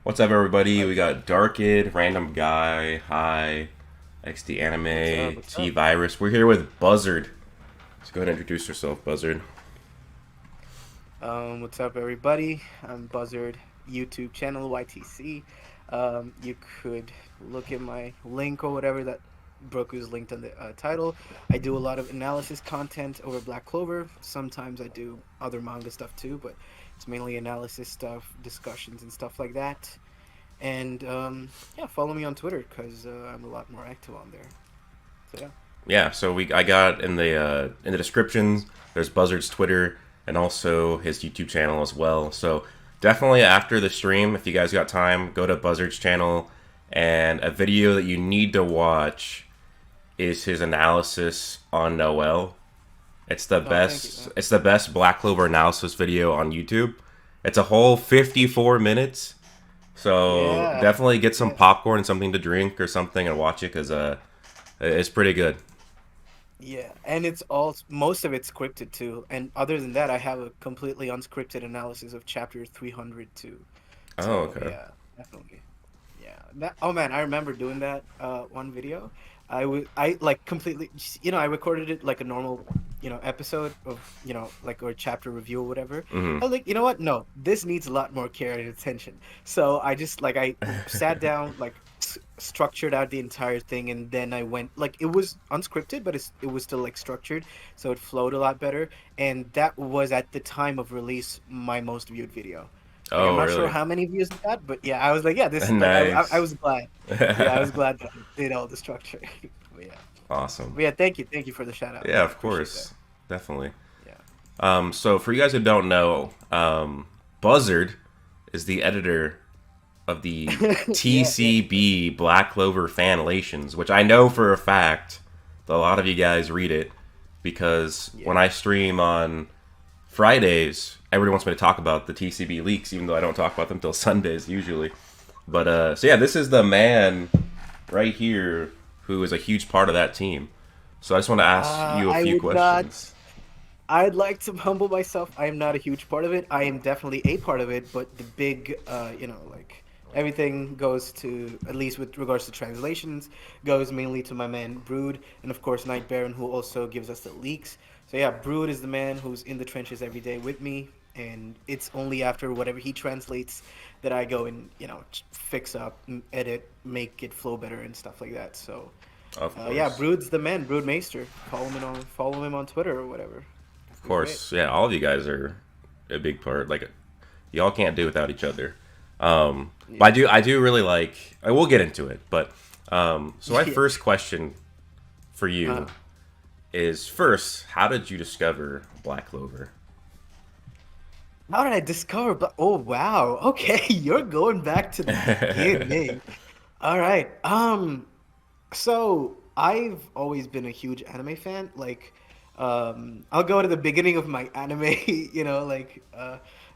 What's up, everybody? We What's got Darkid, Random Guy, Hi, XD up? Anime, What's T up? Virus. We're here with Buzzard. Let's go ahead and introduce yourself, Buzzard. What's up, everybody? I'm Buzzard, YouTube channel YTC. You could look at my link or whatever that Broku's linked on the title. I do a lot of analysis content over Black Clover. Sometimes I do other manga stuff too, but it's mainly analysis stuff, discussions, and stuff like that. And yeah, follow me on Twitter because I'm a lot more active on there. So yeah. Yeah, so I got in the description. There's Buzzard's Twitter and also his YouTube channel as well. So definitely after the stream, if you guys got time, go to Buzzard's channel. And a video that you need to watch is his analysis on Noel. It's the Oh, thank you, best. man. It's the best Black Clover analysis video on YouTube. It's a whole 54 minutes. So Yeah. definitely get some Yeah. popcorn and something to drink or something and watch it because it's pretty good. Yeah, and it's all most of it's scripted too. And other than that, I have a completely unscripted analysis of chapter 300 too. Oh, So okay. yeah, definitely. Yeah. Oh man, I remember doing that one video. I like completely I recorded it like a normal, episode of, like or chapter review or whatever. Hmm. I was like, you know what? No, this needs a lot more care and attention. So I just like I sat down like structured out the entire thing and then I went like it was unscripted but it was still like structured so it flowed a lot better and that was at the time of release my most viewed video. Like I'm Oh, not sure really? how many views it got, but yeah, I was like, yeah, this like I Nice. was glad. Yeah, I was glad that I did all the structure. But yeah. Awesome. But yeah, thank you for the shout out, Yeah, man. I of appreciate that. course. Definitely. Yeah. So for you guys who don't know, Buzzard is the editor of the Yeah, yeah, TCB Black Clover Fanlations, which I know for a fact that a lot of you guys read it because when yeah. I stream on Fridays, everybody wants me to talk about the TCB leaks, even though I don't talk about them till Sundays usually. But so yeah, this is the man right here who is a huge part of that team. So I just want to ask you a I few would not. questions. I'd like to humble myself. I am not a huge part of it. I am definitely a part of it, but the big, like everything goes to, at least with regards to translations, goes mainly to my man Brood, and of course Night Baron, who also gives us the leaks. So yeah, Brood is the man who's in the trenches every day with me, and it's only after whatever he translates that I go and fix up, edit, make it flow better and stuff like that. So Of yeah, course. Brood's the man, Brood Maester. Follow him on Twitter or whatever. Of Be great. course. Yeah, all of you guys are a big part. Like, y'all can't do without each other. But Yeah. I do really like. I will get into it, but so my Yeah. first question for Uh, you is first, how did you discover Black Clover? how did I discover Oh wow. Okay, you're going back to the beginning. All right. So I've always been a huge anime fan. Like, I'll go to the beginning of my anime,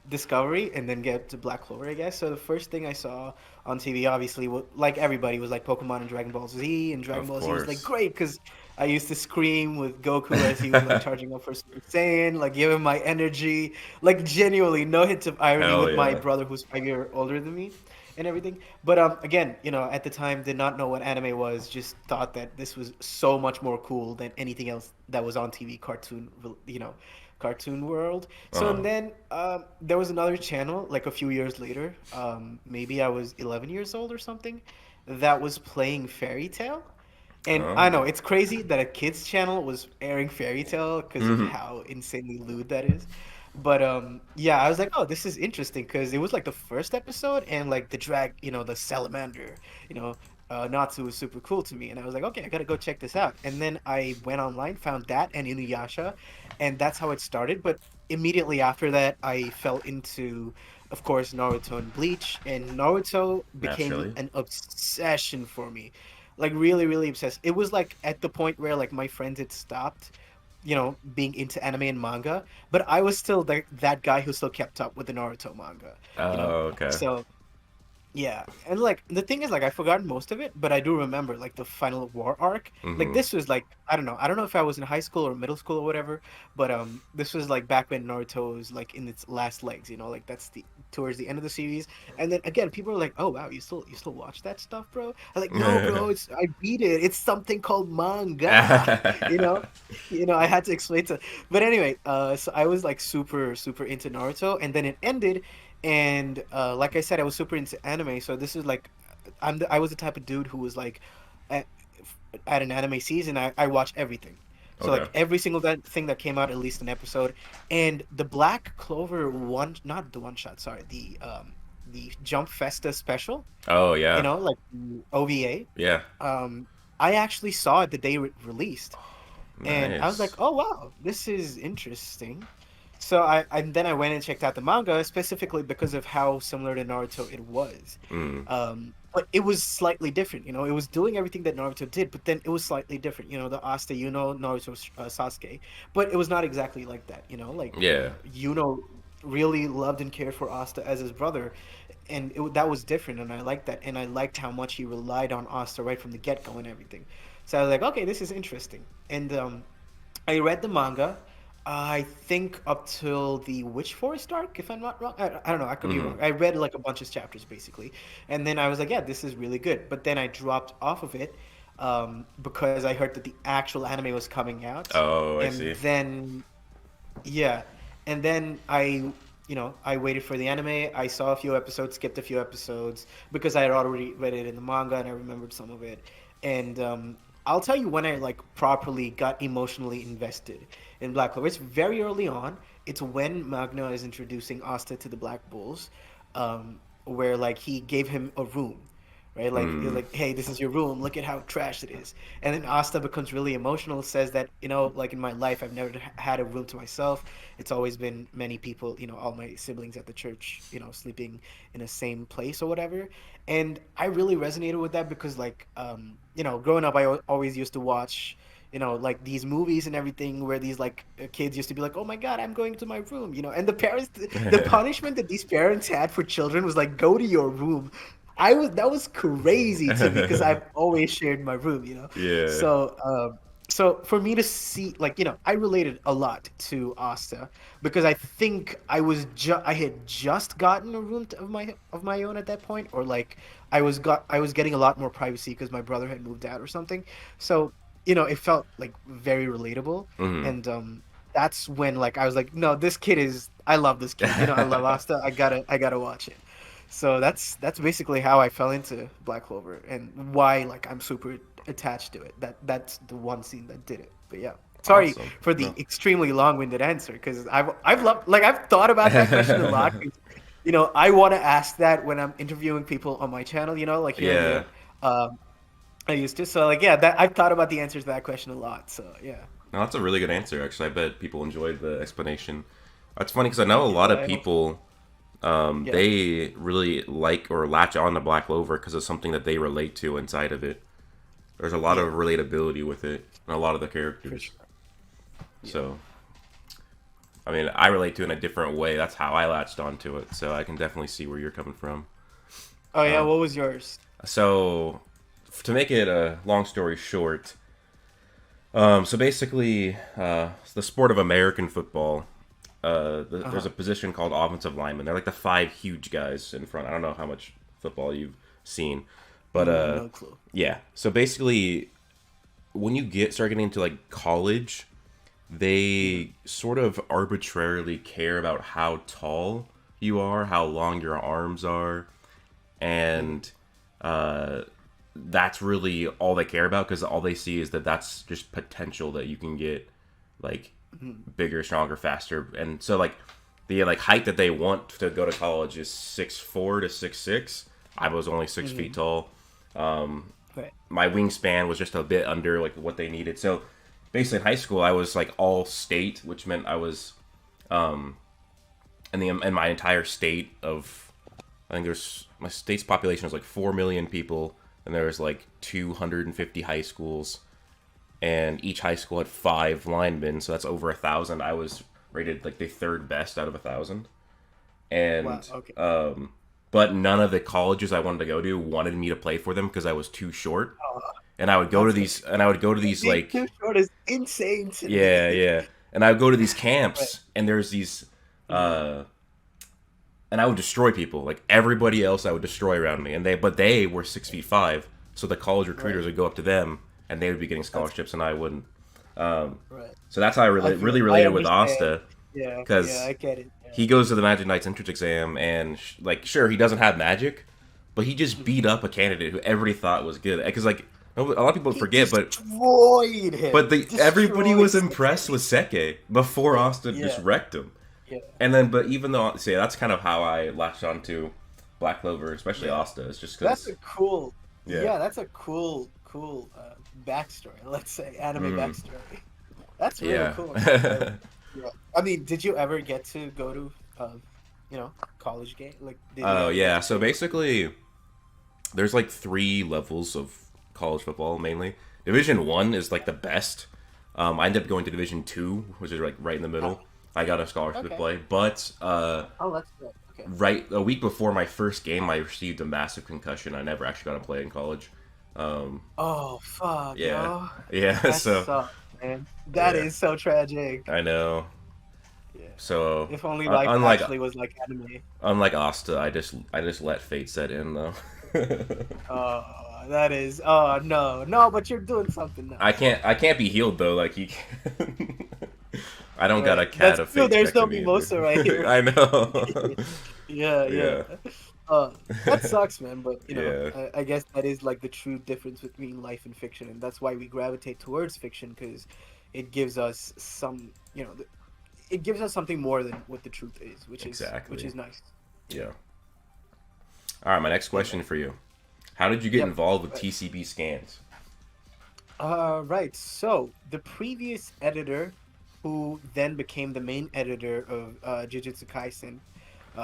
discovery, and then get to Black Clover, I guess. So the first thing I saw on TV, obviously, like everybody, was like Pokemon and Dragon Ball Z, and Dragon Of Ball Z was like course. great because I used to scream with Goku as he was like charging up for Super Saiyan, like give him my energy, like genuinely no hits of irony Hell with my yeah. brother who's 5 years older than me and everything. But again, at the time, did not know what anime was. Just thought that this was so much more cool than anything else that was on TV, cartoon world. So Uh, and then there was another channel like a few years later. Maybe I was 11 years old or something. That was playing Fairy Tale. And I oh. know it's crazy that a kids channel was airing Fairy Tale because of Hmm. how insanely lewd that is. But yeah, I was like, oh, this is interesting because it was like the first episode and like the salamander, Natsu was super cool to me, and I was like, okay, I gotta go check this out. And then I went online, found that and Inuyasha, and that's how it started. But immediately after that, I fell into, of course, Naruto and Bleach, and Naruto became Naturally. an obsession for me, like really, really obsessed. It was like at the point where like my friends had stopped, being into anime and manga, but I was still that guy who still kept up with the Naruto manga, you know. Oh, okay. So yeah, and like the thing is, like I forgot most of it, but I do remember like the final war arc. Like Hmm. this was like I don't know if I was in high school or middle school or whatever, but this was like back when Naruto was like in its last legs. Like that's the towards the end of the series. And then again, people are like, "Oh wow, you still watch that stuff, bro?" I'm like, "No, bro, it's I beat it. It's something called manga." You know, I had to explain to. But anyway, so I was like super super into Naruto, and then it ended, and like I said, I was super into anime. So this is like, I was the type of dude who was like, at, at an anime season, I watch everything. So Okay. like every single thing that came out, at least an episode, and the Black Clover one, not the one shot, sorry, the Jump Festa special, Oh yeah. like OVA. Yeah. I actually saw it the day it released, and I was like, Nice. "Oh wow, this is interesting." So then I went and checked out the manga specifically because of how similar to Naruto it was. Mm. But it was slightly different. It was doing everything that Naruto did, but then it was slightly different. The Asta, Naruto, Sasuke, but it was not exactly like that. Like Yeah. really loved and cared for Asta as his brother, and that was different, and I liked that, and I liked how much he relied on Asta right from the get go and everything. So I was like, okay, this is interesting, and I read the manga. I think up till the Witch Forest arc, if I'm not wrong. I don't know. I could be Mm-hmm. wrong. I read like a bunch of chapters basically, and then I was like, yeah, this is really good. But then I dropped off of it because I heard that the actual anime was coming out, Oh, I and see. then yeah, and then I waited for the anime. I saw a few episodes, skipped a few episodes because I had already read it in the manga and I remembered some of it. And I'll tell you when I like properly got emotionally invested in Black Clover. It's very early on. It's when Magna is introducing Asta to the Black Bulls, where like he gave him a room, right? Mm. Like, hey, this is your room. Look at how trash it is. And then Asta becomes really emotional, says that, like in my life, I've never had a room to myself. It's always been many people, all my siblings at the church, sleeping in the same place or whatever. And I really resonated with that because, like, growing up, always used to watch. Like these movies and everything where these like kids used to be like, "Oh my God, I'm going to my room," and the parents, the punishment that these parents had for children was like, "Go to your room." That was crazy to me because I've always shared my room. Yeah. So for me to see, like, I related a lot to Asta because I think I had just gotten a room of my own at that point, or like I was getting a lot more privacy because my brother had moved out or something. So it felt like very relatable, Mm-hmm. and that's when like I was like, no, this kid is I love this kid. I love Asta. I gotta watch it. So that's basically how I fell into Black Clover and why like I'm super attached to it. That's the one scene that did it. But yeah, sorry Awesome. for the No. extremely long-winded answer because I've loved like I've thought about that question a lot. 'Cause, I want to ask that when I'm interviewing people on my channel. Like here and Yeah. there. Um, I used to. So like yeah, that I've thought about the answers to that question a lot. So yeah, No, that's a really good answer. Actually, I bet people enjoyed the explanation. That's funny because I know a yeah. lot of I hope. people Yeah. they really like or latch on to Black Clover because of something that they relate to inside of it. There's a lot Yeah, of relatability with it and a lot of the for characters. sure. Yeah. So, I mean, I relate to it in a different way. That's how I latched onto it. So I can definitely see where you're coming from. Oh yeah, what was yours? So, to make it a long story short, so basically, the sport of American football, there's Uh-huh. a position called offensive lineman. They're like the five huge guys in front. I don't know how much football you've seen, but No clue. yeah. So basically, when you start getting into like college, Hmm. they sort of arbitrarily care about how tall you are, how long your arms are, Hmm. and that's really all they care about because all they see is that that's just potential that you can get like Hmm. bigger, stronger, faster, and so like the like height that they want to go to college is 6'4" to 6'6". I was only 6 feet Hmm. tall. Right. My wingspan was just a bit under like what they needed. So basically, in high school, I was like all state, which meant I was in my entire state of I think there's my state's population was like 4 million people, and there was like 250 high schools, and each high school had five linemen, so that's over 1,000. I was rated like the third best out of 1,000, Wow. and Okay. but none of the colleges I wanted to go to wanted me to play for them because I was too short. Oh, And I would go to that's these, and I would go to these being too like, short is insane to yeah, me. yeah, and I would go to these Right. camps, and there's these, Mhm. uh, and I would destroy people. Like everybody else, I would destroy around me, and they were 6'5", so the college recruiters Right. would go up to them, and they would be getting That's scholarships, and I wouldn't. Um, right. so that's how I really I related with understand. Asta, Yeah, yeah, because I get it. he goes to the Magic Knights entrance exam, and like, sure, he doesn't have magic, but he just beat up a candidate who everybody thought was good. Because like a lot of people He forget, destroyed him. everybody Destroyed was impressed Sasuke. with Seke before Asta just Yeah, wrecked him. yeah, And then, but even though, see, that's kind of how I latched onto Black Clover, especially yeah. Asta. It's just That's because, a cool. yeah. Yeah, that's a cool backstory. Let's say anime Mm, backstory. That's really yeah. cool. Yeah. I mean, did you ever get to go to, college game? Like, did you Oh, ever get yeah. to So play? basically, there's like 3 levels of college football mainly. Division 1 is like the best. I ended up going to Division 2, which is like right in the Oh, middle. I got a scholarship to okay. play, but Oh, that's good. Okay. right a week before my first game, I received a massive concussion. I never actually got to play in college. Um, Oh, fuck, yeah, yo. yeah. That So sucks, man. That yeah, is so tragic. I know. Yeah. So If only life unlike actually was like anime. Asta, I just let fate set in though. That is. Oh no, no, but you're doing something now. I can't be healed though. Like you can. I don't got Right. a cat That's of true. fate There's next to no me either. mimosa right here. I know. Yeah, yeah. Yeah, That sucks, man. But yeah, I guess that is like the true difference between life and fiction, and that's why we gravitate towards fiction because it gives us it gives us something more than what the truth is, which exactly. is nice. Yeah. All right, my next Yeah, question man. for you: how did you get Yep. involved with Right. TCB scans? Right. So the previous editor, who then became the main editor of Jujutsu Kaisen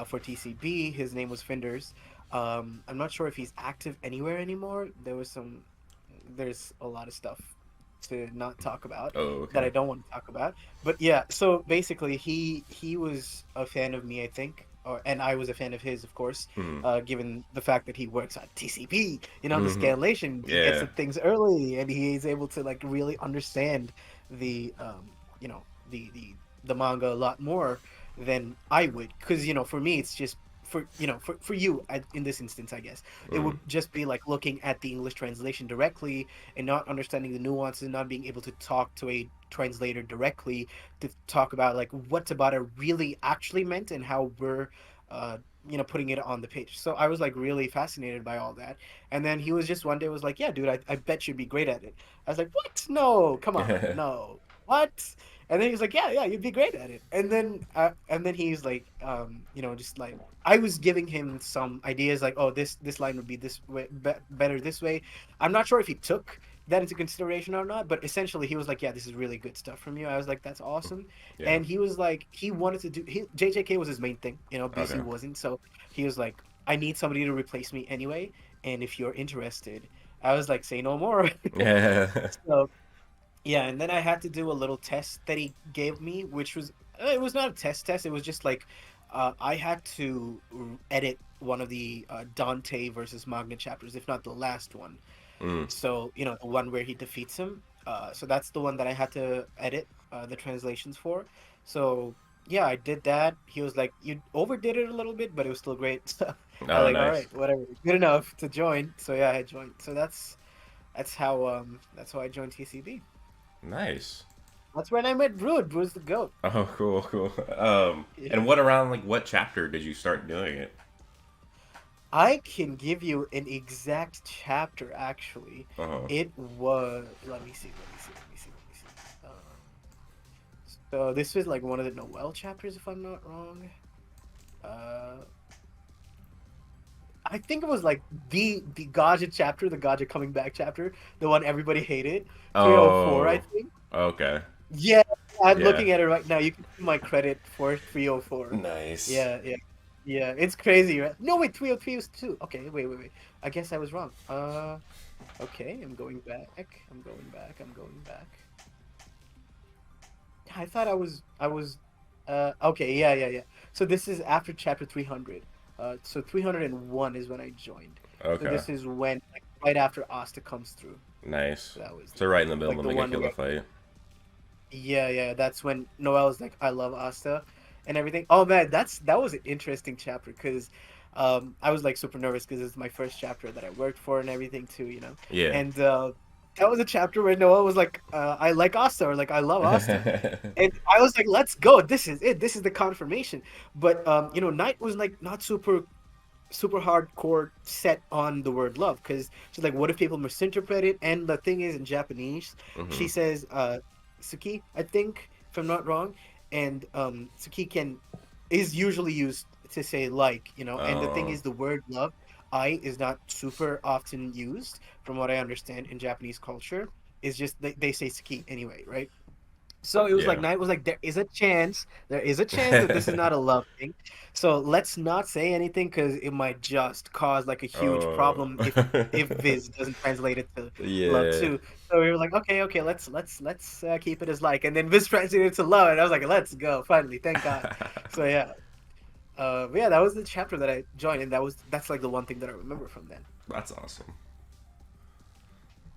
for TCB, his name was Finders. I'm not sure if he's active anywhere anymore. There's a lot of stuff to not talk about Oh, that I okay. don't want to talk about. But yeah, so basically, he was a fan of me, I think, and I was a fan of his, of course, Hmm. given the fact that he works on TCB, the Hmm. scanlation. He gets Yeah. at things early, and he is able to like really understand the the manga a lot more than I would, because for me it's just for you in this instance, I guess it Hmm. would just be like looking at the English translation directly and not understanding the nuances, not being able to talk to a translator directly to talk about like what Tabata really actually meant and how we're uh putting it on the page. So I was like really fascinated by all that. And then he was just one day was like, yeah, dude, I bet you'd be great at it. I was like, what? No, come on, no. What? And then he's like, yeah, yeah, you'd be great at it. And then he's like, just like I was giving him some ideas, like, oh, this line would be this way, better this way. I'm not sure if he took that into consideration or not, but essentially he was like, yeah, this is really good stuff from you. I was like, that's awesome. Yeah. And he was like, he wanted to do JJK was his main thing, BC Okay. wasn't. So he was like, I need somebody to replace me anyway, and if you're interested. I was like, say no more. Yeah. So yeah, and then I had to do a little test that he gave me, which was it was not a test. It was just like I had to edit one of the Dante versus Magna chapters, if not the last one. Mm. So the one where he defeats him. So that's the one that I had to edit the translations for. So yeah, I did that. He was like, "You overdid it a little bit, but it was still great." So I was Oh, like, "All nice. right, whatever, good enough to join." So yeah, I joined. So that's how I joined TCB. Nice. That's when I met Brood. Brood's the goat. Oh, cool, cool. Yeah. And what around like what chapter did you start doing it? I can give you an exact chapter, actually. Uh-huh. It was. Let me see. So this was like one of the Noel chapters, if I'm not wrong. Uh, I think it was like the Gaja chapter, the Gaja coming back chapter, the one everybody hated. 304, I Oh, think. okay. Yeah, I'm Yeah. looking at it right now. You can see my credit for 304. Nice. Yeah, yeah. Yeah, it's crazy, right? No, wait, 303 was two. Okay, wait. I guess I was wrong. Okay, I'm going back. I'm going back. I thought okay, yeah. So this is after chapter 300. So 301 is when I joined. So Okay. this is when like, right after Asta comes through. Nice. So that was So right in the middle like of the the Mega one Killer where fight. yeah, that's when Noel is like, I love Asta. and everything. Oh man, that was an interesting chapter because I was like super nervous because it's my first chapter that I worked for and everything too, you know. Yeah. And that was a chapter where Noah was like, I like Asta, or like I love Asta. And I was like, let's go. This is it. This is the confirmation. But you know, Knight was like not super hardcore set on the word love because she's like, what if people misinterpret it? And the thing is, in Japanese, she Hmm. says suki, I think, if I'm not wrong. And suki can is usually used to say like, you know. And the thing Oh, is, the word love, I, is not super often used from what I understand in Japanese culture. Is just they say suki anyway, right? So it was like yeah. Knight was like, there is a chance that this is not a love thing. So let's not say anything because it might just cause like a huge Oh. problem if Viz doesn't translate it to love Yeah. too. So we were like, okay, let's keep it as like, and then Viz translated it to love, and I was like, let's go, finally, thank God. So yeah, but yeah, that was the chapter that I joined, and that's like the one thing that I remember from then. That's awesome.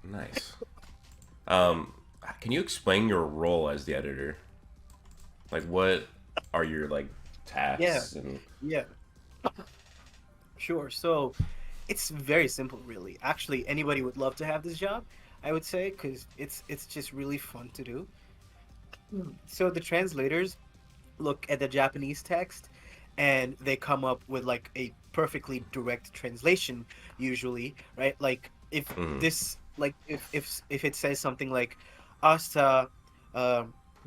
Nice. Um, can you explain your role as the editor? Like, what are your like Yeah, tasks and? yeah, sure. So it's very simple, really. Actually, anybody would love to have this job, I would say, because it's just really fun to do. So the translators look at the Japanese text, and they come up with like a perfectly direct translation, usually, right? Like if Mm, this, like if it says something like, "Asta,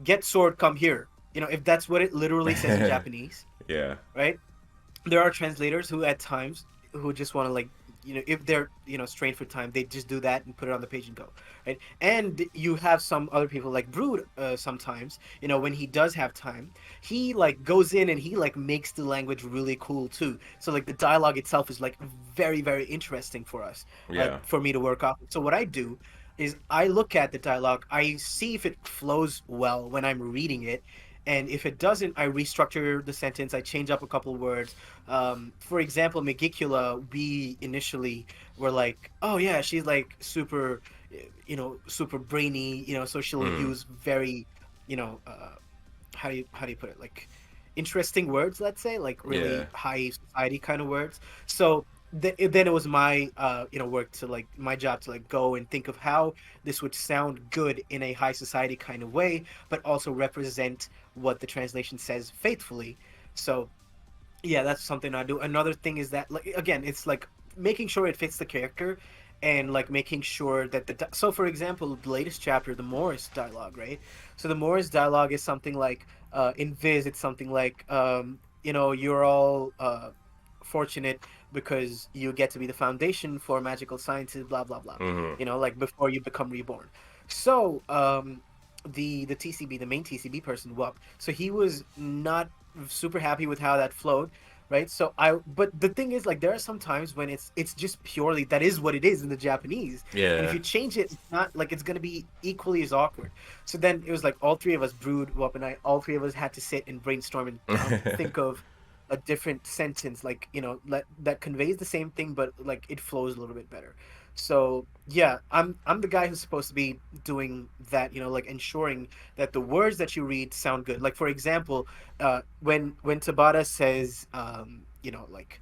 get sword, come here," you know, if that's what it literally says in Japanese, yeah. right? There are translators who at times who just want to like, you know, if they're, you know, strained for time, they just do that and put it on the page and go, right? And you have some other people like Brood, sometimes, you know, when he does have time, he like goes in and he like makes the language really cool too. So like the dialogue itself is like very interesting for us, Yeah. for me to work off. So what I do is I look at the dialogue, I see if it flows well when I'm reading it, and if it doesn't, I restructure the sentence, I change up a couple words. For example, Megicula, we initially were like, oh yeah, she's like super, you know, super brainy, you know, so she'll Mm, use very, you know, how do you put it, like interesting words, let's say, like yeah. really high society kind of words. So then it was my you know, work to like, my job to like go and think of how this would sound good in a high society kind of way, but also represent what the translation says faithfully. So yeah, that's something I do. Another thing is that, like, again, it's like making sure it fits the character, and like making sure that so for example, the latest chapter, the Morris dialogue, right? So the Morris dialogue is something like, in Viz, it's something like, you know, you're all fortunate because you get to be the foundation for magical sciences, blah blah blah, Mm, you know, like before you become reborn. So the TCB, the main TCB person, Wup, so he was not super happy with how that flowed, right? So but the thing is, like, there are some times when it's just purely that is what it is in the Japanese, and if yeah. you change it, it's not like it's gonna be equally as awkward. So then it was like all three of us, Brood, Wup, and I, all three of us had to sit and brainstorm and think of a different sentence, like, you know, that conveys the same thing, but like it flows a little bit better. So yeah, I'm the guy who's supposed to be doing that, you know, like ensuring that the words that you read sound good. Like for example, when Tabata says, you know, like,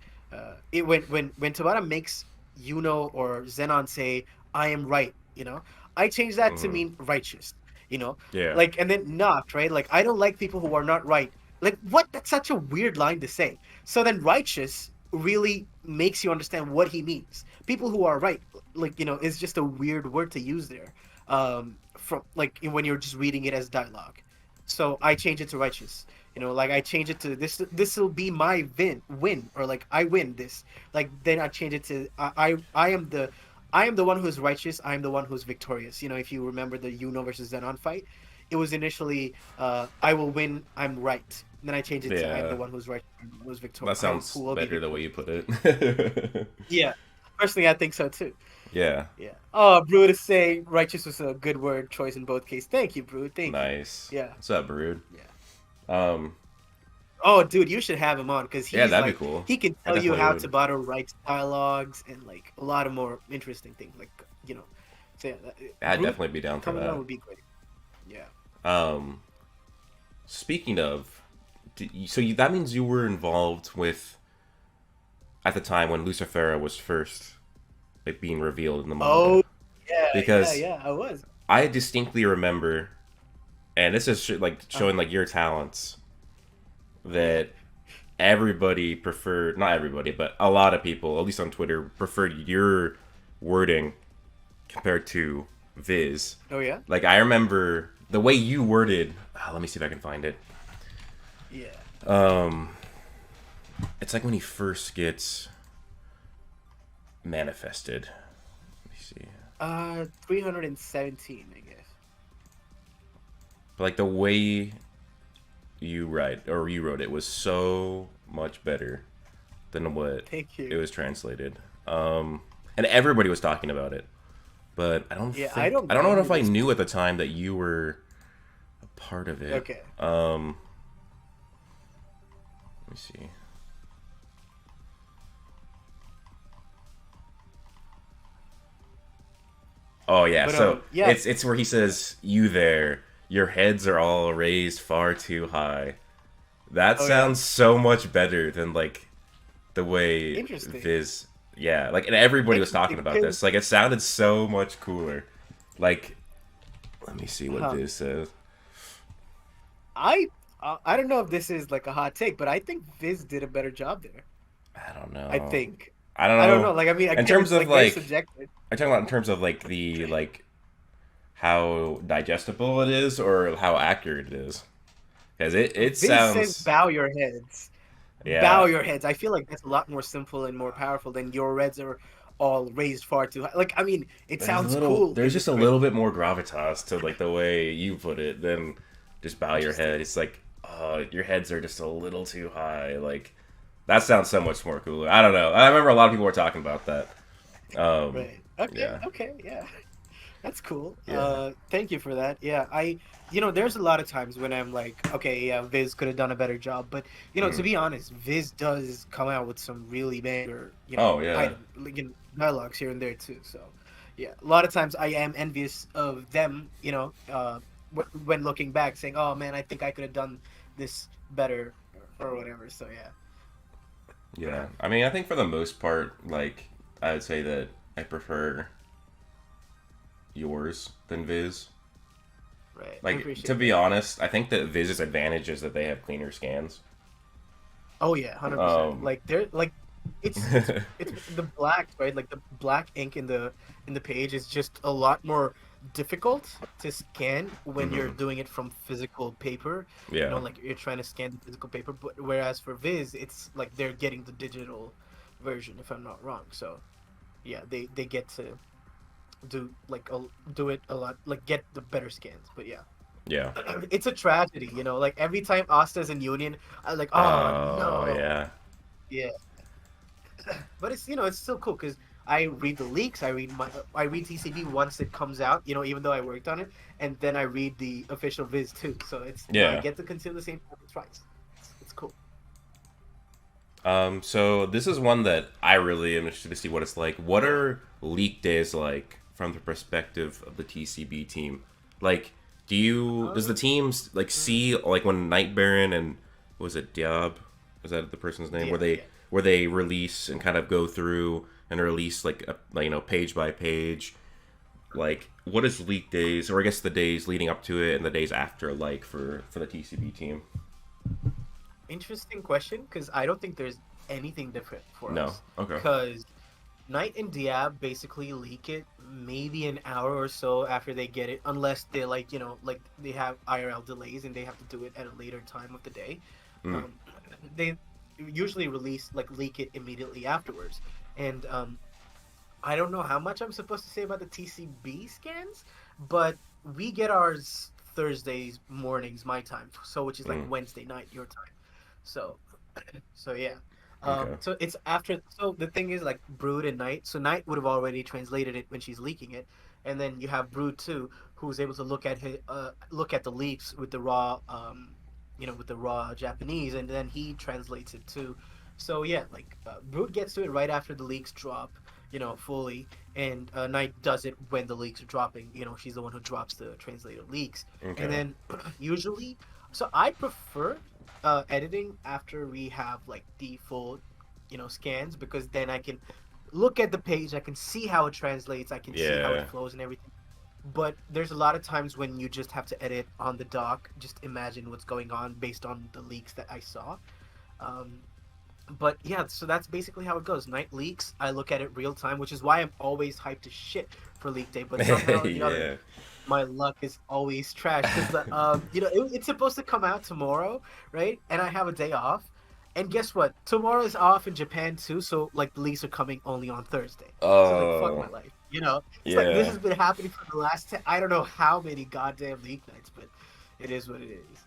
when Tabata makes Yuno or Zenon say, "I am right," you know, I change that to Mm, mean righteous, you know, yeah. like, and then not right. Like, I don't like people who are not right. Like, what? That's such a weird line to say. So then righteous really makes you understand what he means. People who are right, like, you know, is just a weird word to use there. From like when you're just reading it as dialogue. So I change it to righteous. You know, like I change it to this. This will be my win, or like I win this. Like then I change it to I am the one who's righteous. I am the one who's victorious. You know, if you remember the Yuno versus Zenon fight, it was initially I will win. I'm right. And then I change it to I am Yeah. the one who's right. Who's victorious. That Who sounds will be better the way victorious. you put it. Yeah, personally, I think so too. Yeah. Yeah. Oh, Brood is saying righteous was a good word choice in both cases. Thank you, Brood. Thank you. Nice. Yeah. What's up, Brood? Yeah. Um, Oh, dude, you should have him on because yeah, he's that'd be like, cool. he can I tell you definitely how would. Tabata writes dialogues and like a lot of more interesting things. Like, you know, so yeah, I'd Brood definitely be down for coming on that. would be great. Yeah. Um, speaking of that means you were involved with at the time when Lucifera was first like being revealed in the manga, Oh, yeah, yeah, because yeah. I was. I distinctly remember, and this is like showing Uh-huh. like your talents, Yeah. that everybody preferred, not everybody, but a lot of people, at least on Twitter, preferred your wording compared to Viz. Oh yeah. Like I remember the way you worded. Let me see if I can find it. Yeah. Um, it's like when he first gets manifested. Let me see. 317, I guess. But like the way you wrote it was so much better than what Thank it you. was translated. And everybody was talking about it, but Yeah, I don't I don't know remember if I this. knew at the time that you were a part of it. Okay. Let me see. Oh yeah, But so yeah. it's where he says, "You there? Your heads are all raised far too high." That Oh yeah. sounds so much better than like the way Interesting. Viz. Yeah, like and everybody was talking Interesting, about because this. Like it sounded so much cooler. Like, let me see what huh, Viz says. I I don't know if this is like a hot take, but I think Viz did a better job there. I don't I know. think. I don't I don't know. know. Like I mean, In again, terms it's of like very like, subjective. I'm talking about in terms of like the like how digestible it is or how accurate it is. Because it Viz says sounds, bow your heads. Bow yeah. your heads. I feel like that's a lot more simple and more powerful than your reds are all raised far too high. Like I mean, it sounds cool There's in the just a script. little bit more gravitas to like the way you put it than just bow your Interesting. head. It's like, your heads are just a little too high. Like that sounds so much more cooler. I don't know. I remember a lot of people were talking about that. Um, Right. Okay. yeah, Okay. Yeah. That's cool. yeah, Thank you for that. Yeah, there's a lot of times when I'm like, okay, yeah, Viz could have done a better job, but to mm. be honest, Viz does come out with some really banger, Oh yeah, item, like, dialogues here and there too. So, yeah, a lot of times I am envious of them, when looking back, saying, oh man, I think I could have done this better or whatever. So yeah. I mean, I think for the most part, like I would say that I prefer yours than Viz. right, I Like to appreciate be that. honest, I think that Viz's advantage is that they have cleaner scans. Oh yeah, 100%. Um, Like they're like it's the black, right? Like the black ink in the page is just a lot more difficult to scan when you're mhm. doing it from physical paper. Yeah, Like you're trying to scan the physical paper, but whereas for Viz, it's like they're getting the digital version, if I'm not wrong. So yeah, they get to do like do it a lot, like get the better scans. But yeah. yeah. It's a tragedy, like every time Asta's in Union, I like, oh Oh no. yeah, Yeah, but it's still cool because I read the leaks. I read TCB once it comes out. Even though I worked on it, and then I read the official Viz too. So I yeah. get to consume the same topic twice. It's cool. So this is one that I really am interested to see what it's like. What are leak days like from the perspective of the TCB team? Like, does the Um, teams like mm, see like when Night Baron and what was it Diab? Is that the person's name? yeah, yeah. Where they release and kind of go through and release like page by page. Like, what is leak days, or I guess the days leading up to it and the days after, like for the TCB team? Interesting question because I don't think there's anything different for No. us. Okay. Because Knight and Diab basically leak it maybe an hour or so after they get it, unless they like they have IRL delays and they have to do it at a later time of the day. Mm. Um, they usually leak it immediately afterwards. And I don't know how much I'm supposed to say about the TCB scans, but we get ours Thursdays mornings my time, so which is like Mm. Wednesday night your time. So yeah. Okay. So it's after. So the thing is, like Brood and Knight. So Knight would have already translated it when she's leaking it, and then you have Brood too, who's able to look at the leaks with the raw, with the raw Japanese, and then he translates it too. So yeah, like Brood gets to it right after the leaks drop, fully, and Knight does it when the leaks are dropping. She's the one who drops the translated leaks, and Okay. then usually So I prefer editing after we have like the full, scans, because then I can look at the page, I can see how it translates, I can see how it Yeah. flows and everything. But there's a lot of times when you just have to edit on the dock, just imagine what's going on based on the leaks that I saw. Um, but yeah, so that's basically how it goes. Night leaks, I look at it real time, which is why I'm always hyped to shit for leak day. But somehow or the other, Yeah. my luck is always trash because the it's supposed to come out tomorrow, right? And I have a day off. And guess what? Tomorrow is off in Japan too, so like the leaks are coming only on Thursday. So it's like fuck my Oh, life, It's like this yeah. has been happening for the last I don't know how many goddamn leak nights, but it is what it is.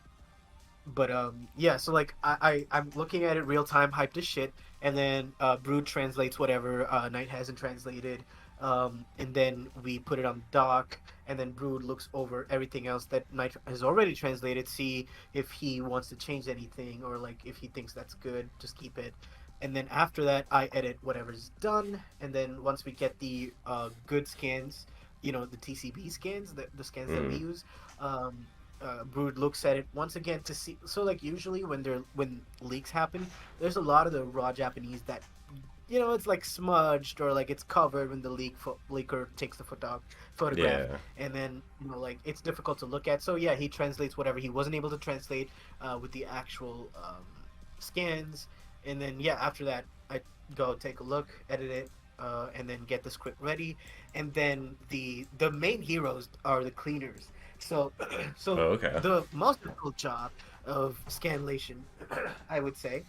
But yeah, so like I'm looking at it real time, hyped as shit, and then Brood translates whatever Knight hasn't translated, and then we put it on dock, and then Brood looks over everything else that Knight has already translated, see if he wants to change anything, or like if he thinks that's good, just keep it. And then after that, I edit whatever's done, and then once we get the good scans, the TCB scans, the scans that we Mm. use. Brood looks at it once again to see. So like usually when leaks happen, there's a lot of the raw Japanese that it's like smudged or like it's covered when the leaker takes the photograph, Yeah. and then like it's difficult to look at. So yeah, he translates whatever he wasn't able to translate with the actual scans, and then yeah, after that I go take a look, edit it. And then get the script ready, and then the main heroes are the cleaners. So, so Oh, okay. the most difficult job of scanlation, I would say,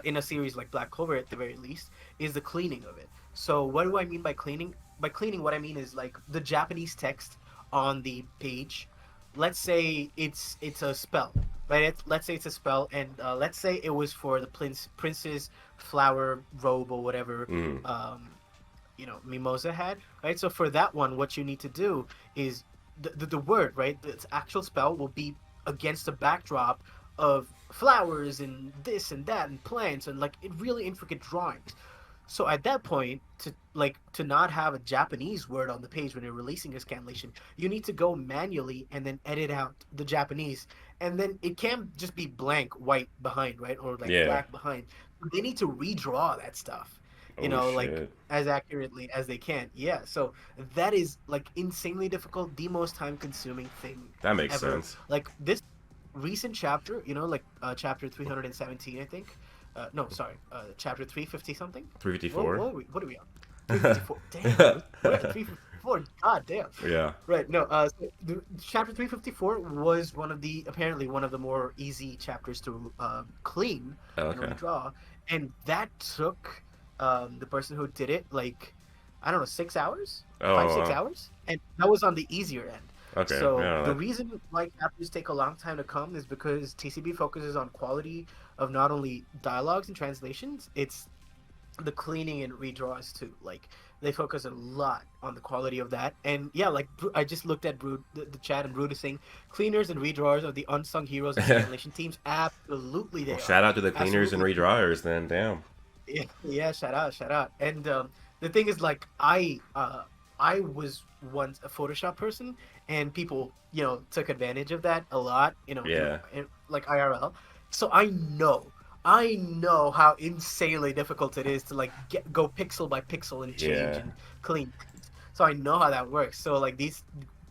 in a series like Black Clover at the very least, is the cleaning of it. So what do I mean by cleaning? By cleaning, what I mean is like the Japanese text on the page. Let's say it's a spell, right? Let's say it's a spell, and let's say it was for the prince's flower robe or whatever. Mm. Um, Mimosa had, right? So for that one, what you need to do is the word, right? Its actual spell will be against a backdrop of flowers and this and that and plants and like really intricate drawings. So at that point, to not have a Japanese word on the page when you're releasing a scanlation, you need to go manually and then edit out the Japanese, and then it can't just be blank white behind, right, or like Yeah. black behind. They need to redraw that stuff, Oh like shit. as accurately as they can. Yeah, so that is like insanely difficult, the most time consuming thing That makes ever. sense. Like this recent chapter, like chapter 317, I think. No, sorry, chapter 350 something. What 354. what are we on? 354. Damn, we're at 354. God damn. Yeah. Right. No. So chapter 354 was apparently one of the more easy chapters to clean Oh, and okay. redraw, and that took the person who did it like I don't know 6 hours, five Oh, six wow. hours, and that was on the easier end. Okay. So Yeah. the reason why chapters take a long time to come is because TCB focuses on quality of not only dialogues and translations, it's the cleaning and redraws too. Like they focus a lot on the quality of that. And yeah, like I just looked at Brood, the chat, and Brood is saying cleaners and redrawers are the unsung heroes of Well, scanlation teams. Absolutely, they are. shout out to the cleaners and Absolutely. redrawers then. Damn. Yeah, yeah, shout out, shout out. And the thing is, like, I was once a Photoshop person, and people, took advantage of that a lot, Yeah. like IRL. So I know how insanely difficult it is to like go pixel by pixel and change Yeah. and clean things. So I know how that works. So like these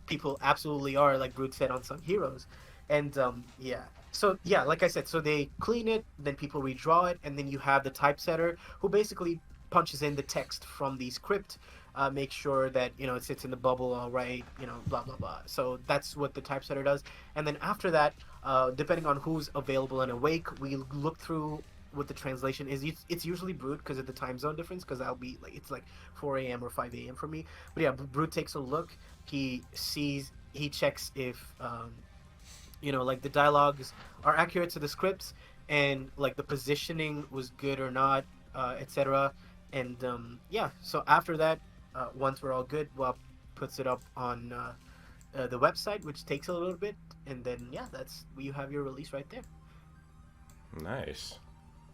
people absolutely are, like Brute said, unsung heroes, and yeah. So yeah, like I said, so they clean it, then people redraw it, and then you have the typesetter who basically punches in the text from the script, make sure that it sits in the bubble all right, blah blah blah. So that's what the typesetter does, and then after that, depending on who's available and awake, we look through what the translation is. It's usually Brute because of the time zone difference. Because I'll be like it's like 4 a.m. or 5 a.m. for me. But yeah, Brute takes a look. He checks if like the dialogues are accurate to the scripts, and like the positioning was good or not, etc. And yeah, so after that, once we're all good, Bob puts it up on the website, which takes a little bit, and then yeah, that's you have your release right there. Nice.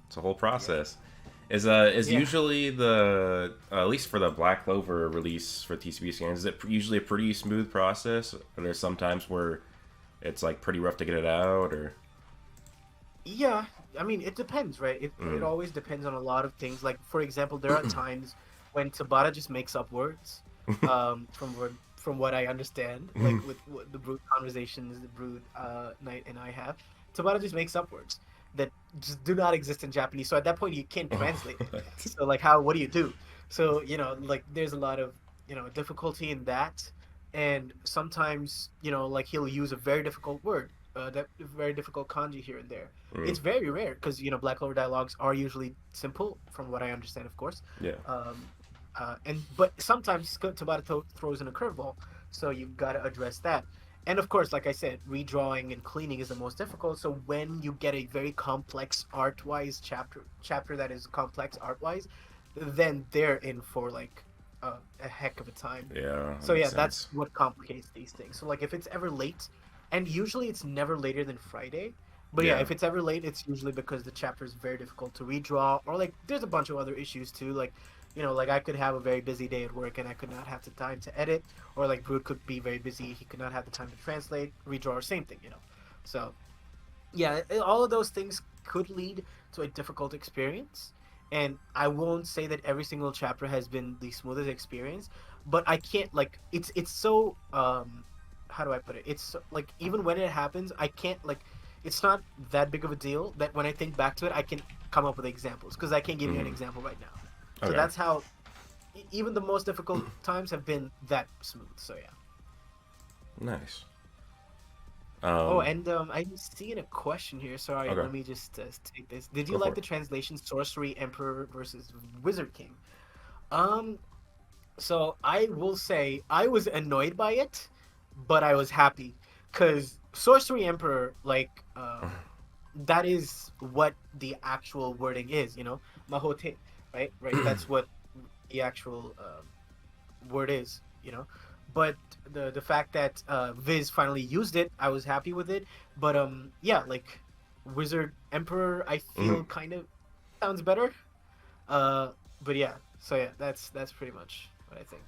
It's a whole process. Is Yeah. usually the at least for the Black Clover release for TCB scans, is it usually a pretty smooth process? Or there's sometimes where it's like pretty rough to get it out, or Yeah, I mean, it depends, right? It mm. always depends on a lot of things. Like, for example, there are times when Tabata just makes up words, from what I understand, like with the Brood conversations, the Brood Knight and I have, Tabata just makes up words that just do not exist in Japanese. So at that point, you can't translate it. So like, what do you do? So like there's a lot of difficulty in that, and sometimes like he'll use a very difficult word, that very difficult kanji here and there. Mm. It's very rare because Black Clover dialogues are usually simple, from what I understand, of course. Yeah. Um, and but sometimes Tabata throws in a curveball, so you've got to address that. And of course, like I said, redrawing and cleaning is the most difficult. So when you get a very complex art-wise chapter that is complex art-wise, then they're in for like a heck of a time. Yeah, that So makes yeah, that's sense. what complicates these things. So like if it's ever late, and usually it's never later than Friday. But yeah, Yeah. if it's ever late, it's usually because the chapter is very difficult to redraw, or like there's a bunch of other issues too. Like, like I could have a very busy day at work and I could not have the time to edit, or like Brood could be very busy, he could not have the time to translate, redraw, or same thing. So yeah, all of those things could lead to a difficult experience. And I won't say that every single chapter has been the smoothest experience, but I can't like it's so how do I put it? It's like even when it happens, I can't like it's not that big of a deal that when I think back to it, I can come up with examples because I can't give you an Mm. example right now. So Okay. that's how even the most difficult times have been that smooth. So yeah. Nice. Oh, Um. and I'm seeing a question here. Sorry, Okay. let me just take this. Did you Go for like it. the translation Sorcery Emperor versus Wizard King? Um, so I will say I was annoyed by it, but I was happy because Sorcery Emperor, like, that is what the actual wording is. Mahote, right? Right. That's what the actual word is. But the fact that Viz finally used it, I was happy with it. But yeah, like Wizard Emperor, I Mhm. feel kind of sounds better. Uh, but yeah, so yeah, that's pretty much what I think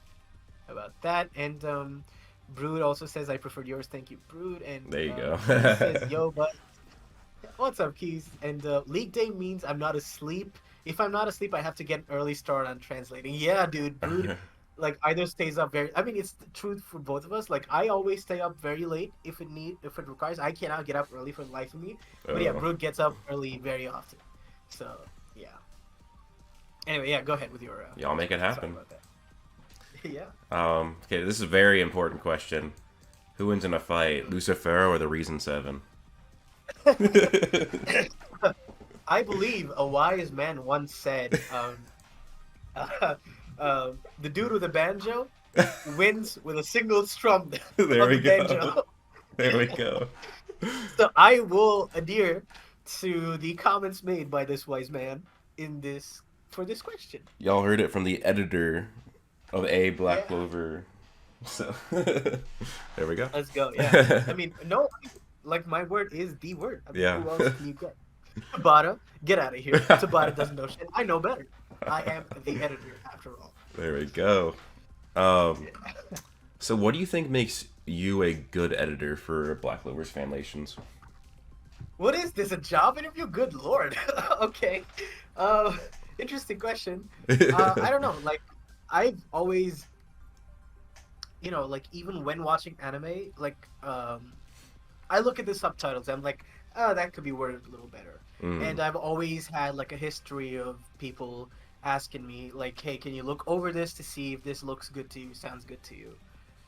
about that. And Brood also says I preferred yours. Thank you, Brood. And There you go. Keys says yo, but what's up, Keys? And league day means I'm not asleep. If I'm not asleep, I have to get an early start on translating. Yeah, dude, Brood, like either stays up very. I mean, it's the truth for both of us. Like I always stay up very late if it requires. I cannot get up early for the life of me. But yeah, Oh, Brood gets up early very often. So yeah. Anyway, yeah, go ahead with your. y'all make it Sorry happen. about that. Yeah. Okay, this is a very important question. Who wins in a fight, Lucifera or the Reason Seven? I believe a wise man once said, the dude with the banjo wins with a single strum There of we the go. banjo. There we go. So I will adhere to the comments made by this wise man in this for this question. Y'all heard it from the editor of A Black Yeah, Clover. So there we go. let's go. Yeah, I mean, no, like my word is the word. I mean, Yeah. who else can you get? Tabata, get out of here. Tabata doesn't know shit. I know better. I am the editor after all. There we go. Um, Yeah. so what do you think makes you a good editor for Black Clover's Fanlations? What is this? A job interview? Good lord. Okay. Uh, interesting question. I don't know. Like, I've always, like even when watching anime, like, I look at the subtitles. I'm like, oh, that could be worded a little better. Mm, And I've always had like a history of people asking me, like, hey, can you look over this to see if this looks good to you, sounds good to you?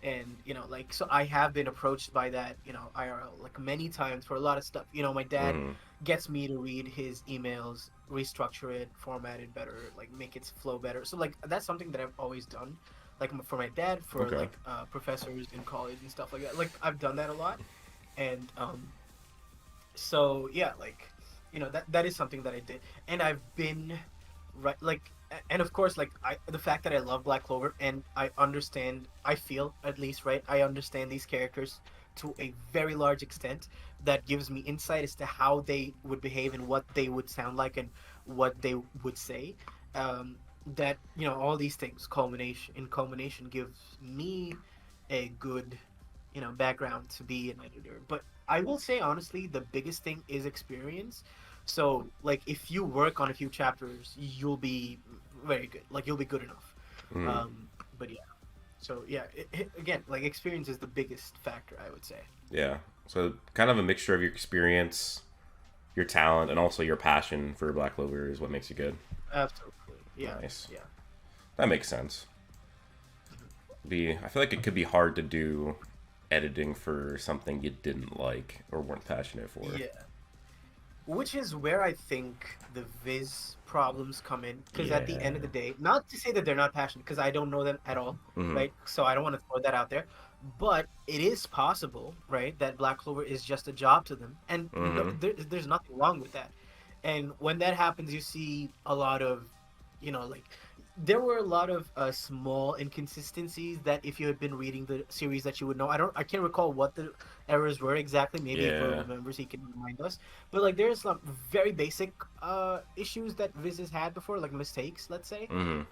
And like, so I have been approached by that, IRL like many times for a lot of stuff. My dad mm, gets me to read his emails, restructure it, format it better, like make it flow better. So like that's something that I've always done, like for my dad, for okay. like professors in college and stuff like that. Like I've done that a lot. And so yeah, like that is something that I did. And I've been right, like, and of course, like the fact that I love Black Clover and I understand, I feel at least, right, I understand these characters to a very large extent. That gives me insight as to how they would behave and what they would sound like and what they would say. That all these things culmination gives me a good, background to be an editor. But I will say honestly, the biggest thing is experience. So like if you work on a few chapters, you'll be very good. Like you'll be good enough. Mm, But yeah. So yeah, again, like experience is the biggest factor, I would say. yeah. So kind of a mixture of your experience, your talent, and also your passion for Black Clover is what makes you good. Absolutely. Yeah. Nice. Yeah. That makes sense. I feel like it could be hard to do editing for something you didn't like or weren't passionate for. Yeah. Which is where I think the Viz problems come in. Because at the end of Yeah. the day, not to say that they're not passionate, because I don't know them at all, Hmm. right? So I don't want to throw that out there. But it is possible, right, that Black Clover is just a job to them. And no, Hmm. there's nothing wrong with that. And when that happens, you see a lot of, like, there were a lot of small inconsistencies that if you had been reading the series that you would know. I can't recall what the errors were exactly. Maybe if Bro Yeah. remembers, he can remind us. But like, there's some very basic issues that Viz has had before, like mistakes, let's say, Hmm.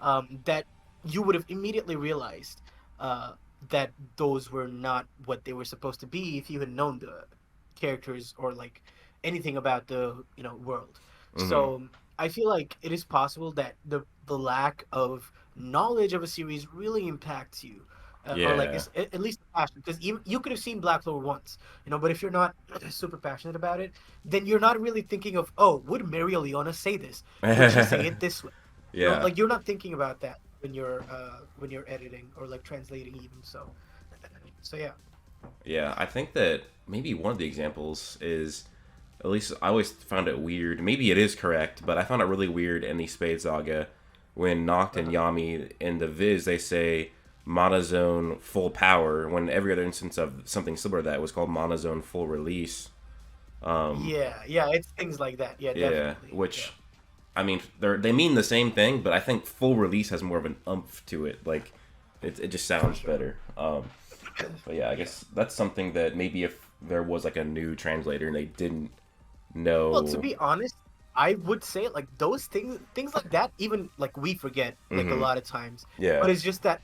that you would have immediately realized uh, that those were not what they were supposed to be if you had known the characters or like anything about the world. Hmm. So I feel like it is possible that the lack of knowledge of a series really impacts you, or like Yeah. at least the passion. Because even you could have seen Black Clover once, but if you're not super passionate about it, then you're not really thinking of, oh, would Maria Leona say this? Would she say it this way? Yeah. Like you're not thinking about that when you're editing or like translating even. So yeah. Yeah. I think that maybe one of the examples is, at least I always found it weird. Maybe it is correct, but I found it really weird in the Spade Saga when Noct and Uh-huh. Yami in the Viz they say monozone full power when every other instance of something similar to that was called monozone full release. Yeah, yeah, it's things like that. Yeah, Yeah, definitely. Yeah. which I mean they mean the same thing, but I think full release has more of an umph to it. Like it just For sounds sure. better. But yeah, I Yeah. guess that's something that maybe if there was like a new translator and they didn't Well, to know. be honest, I would say like those things like that, even like we forget like a Hmm. lot of times. But Yeah. it's just that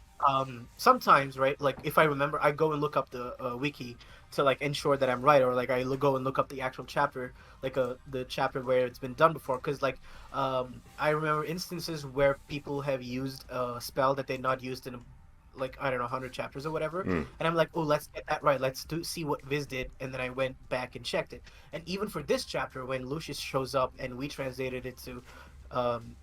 sometimes, right? Like if I remember, I go and look up the wiki to like ensure that I'm right, or like go and look up the actual chapter, like the chapter where it's been done before. Because like I remember instances where people have used a spell that they not used in like I don't know 100 chapters or whatever, Mm. and I'm like, oh, let's get that right. Let's see what Viz did, and then I went back and checked it. And even for this chapter, when Lucius shows up and we translated it to um,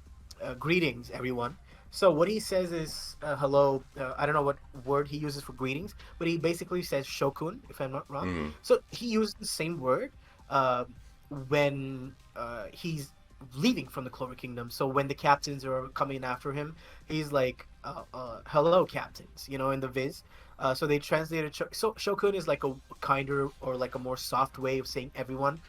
greetings, everyone. So what he says is hello. I don't know what word he uses for greetings, but he basically says shokun, if I'm not wrong. Mm. So he used the same word uh, when he's leaving from the Clover Kingdom. So when the captains are coming after him, he's like, "Hello, captains," in the Viz. So they translated. So shokun is like a kinder or like a more soft way of saying everyone,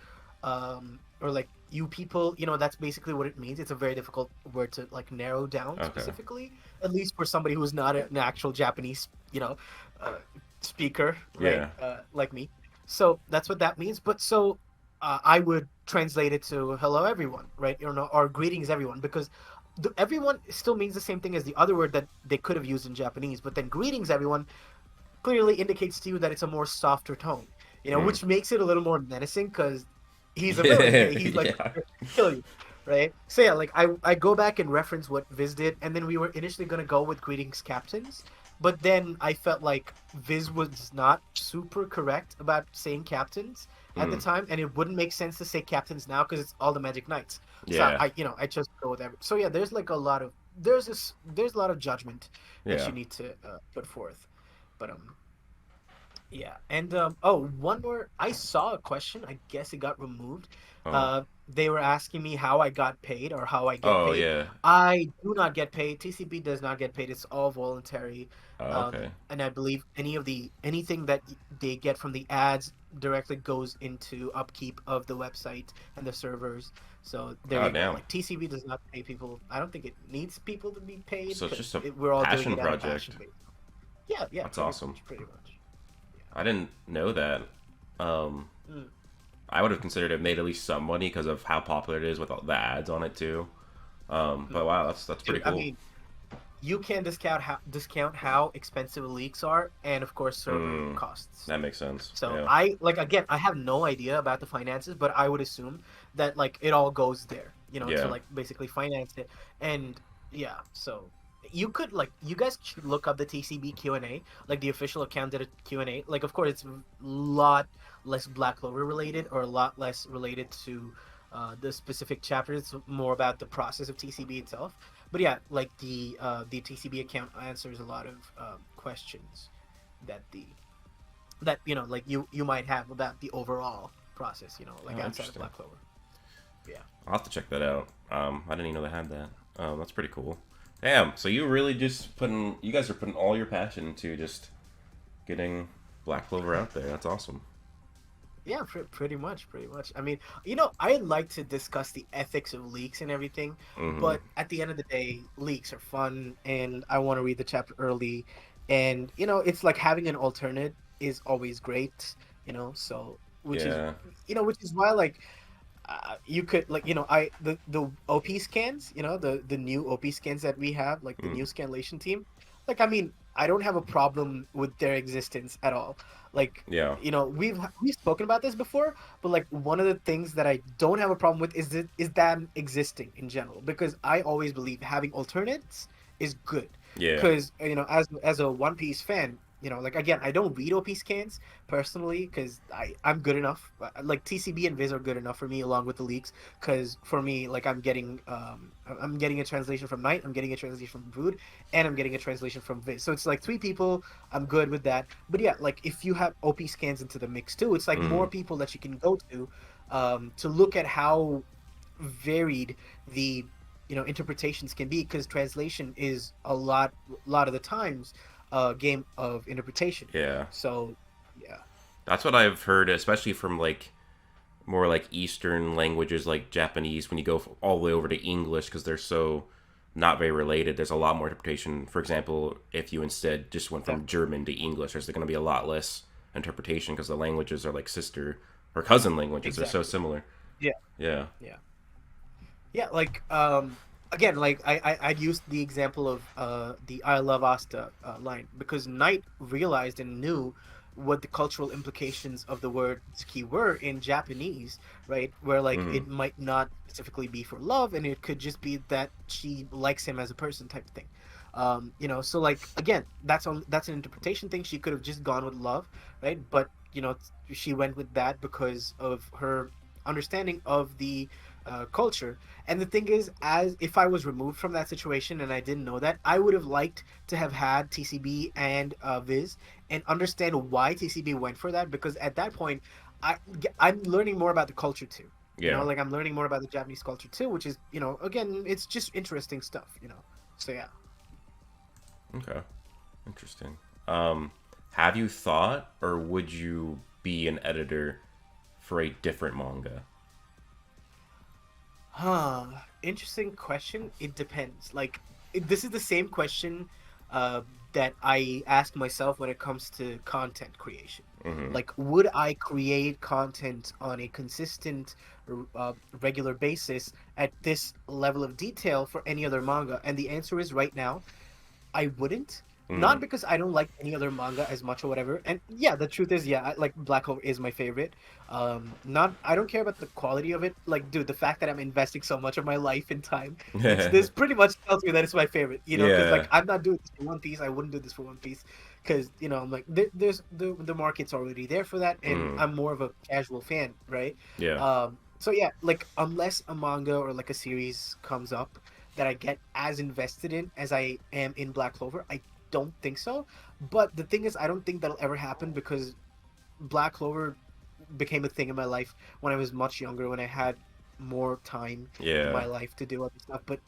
or like you people. That's basically what it means. It's a very difficult word to like narrow down Okay. specifically, at least for somebody who's not an actual Japanese, uh, speaker, right? Yeah. Like me. So that's what that means. But so I would translate it to "Hello, everyone," right? Or "Greetings, everyone," because everyone still means the same thing as the other word that they could have used in Japanese. But then "Greetings, everyone" clearly indicates to you that it's a more softer tone, Mm. which makes it a little more menacing because he's a villain. Yeah. Okay, he's like Yeah. to kill you, right? So yeah, like I go back and reference what Viz did, and then we were initially gonna go with greetings, captains, but then I felt like Viz was not super correct about saying captains at the Mm. time, and it wouldn't make sense to say captains now because it's all the Magic Knights. So Yeah. I just go with every. So yeah, there's like a lot of there's a lot of judgment that Yeah. you need to put forth, but yeah, and one more. I saw a question. I guess it got removed. Oh. They were asking me how I got paid or how I get Oh paid. yeah. I do not get paid. TCB does not get paid. It's all voluntary. Oh, okay. And I believe anything that they get from the ads directly goes into upkeep of the website and the servers. So there Oh you go. damn. Like TCB does not pay people. I don't think it needs people to be paid So it's just because a we're all doing passion it out of passion, project. basically. Yeah, yeah, That's awesome. pretty much. I didn't know that. Um, Yeah. I would have considered it made at least some money because of how popular it is with all the ads on it too. But Mm. wow, that's Dude, pretty I cool. mean, you can discount how expensive leaks are, and of course server Mm, costs. that makes sense. So Yeah. I like again, I have no idea about the finances, but I would assume that like it all goes there, to Yeah. like basically finance it. And yeah, so you could like you guys should look up the TCB Q&A, like the official account did a Q&A. Like of course it's a lot less Black Clover related or a lot less related to the specific chapters. It's more about the process of TCB itself. But yeah, like the TCB account answers a lot of questions that the that like you might have about the overall process, like Oh, outside of interesting. Black Clover. Yeah. I'll have to check that out. I didn't even know they had that. That's pretty cool. Damn. So you really just putting, you guys are putting all your passion into just getting Black Clover out there. That's awesome. Yeah, pretty much. I mean, I like to discuss the ethics of leaks and everything, Mm-hmm. but at the end of the day, leaks are fun, and I want to read the chapter early, and it's like having an alternate is always great, so Yeah. which is why like you could like I the OP scans, the new OP scans that we have, like the Mm. new scanlation team. Like I mean, I don't have a problem with their existence at all. Like Yeah. we've spoken about this before, but like one of the things that I don't have a problem with is them existing in general, because I always believe having alternates is good. Yeah. Because as a One Piece fan, like again, I don't read OP scans personally because I'm good enough. Like TCB and Viz are good enough for me along with the leaks. Because for me, like I'm getting a translation from Knight, I'm getting a translation from Brood, and I'm getting a translation from Viz. So it's like three people. I'm good with that. But yeah, like if you have OP scans into the mix too, it's like more Mm. people that you can go to look at how varied the interpretations can be, because translation is a lot of the times a game of interpretation. Yeah. So yeah. That's what I've heard, especially from like more like Eastern languages like Japanese. When you go all the way over to English, because they're so not very related, there's a lot more interpretation. For example, if you instead just went from Exactly. German to English, there's going to be a lot less interpretation because the languages are like sister or cousin languages. They're so Exactly. similar. Yeah. Yeah. Yeah. Yeah, like again, like I'd use the example of the I love Asta line, because Knight realized and knew what the cultural implications of the word "ski" were in Japanese, right? Where like Mm. it might not specifically be for love, and it could just be that she likes him as a person type of thing. So like again, that's an interpretation thing. She could have just gone with love, right? But she went with that because of her understanding of the culture. And the thing is, as if I was removed from that situation and I didn't know that, I would have liked to have had TCB and Viz and understand why TCB went for that, because at that point, I I'm learning more about the culture too. Yeah. Like I'm learning more about the Japanese culture too, which is again, it's just interesting stuff. So yeah. Okay. Interesting. Have you thought, or would you be an editor for a different manga? Huh. Interesting question. It depends. Like, this is the same question uh, that I ask myself when it comes to content creation. Mm-hmm. Like, would I create content on a consistent, regular basis at this level of detail for any other manga? And the answer is right now, I wouldn't. Mm. Not because I don't like any other manga as much or whatever. And yeah, the truth is, yeah, like Black Clover is my favorite. Not I don't care about the quality of it. Like, dude, the fact that I'm investing so much of my life and time into this pretty much tells me that it's my favorite. Because Yeah. like I'm not doing this for One Piece. I wouldn't do this for One Piece because I'm like there's the market's already there for that, and Mm. I'm more of a casual fan, right? Yeah. So yeah, like unless a manga or like a series comes up that I get as invested in as I am in Black Clover, I don't think so. But the thing is, I don't think that'll ever happen because Black Clover became a thing in my life when I was much younger, when I had more time in Yeah. my life to do other stuff. But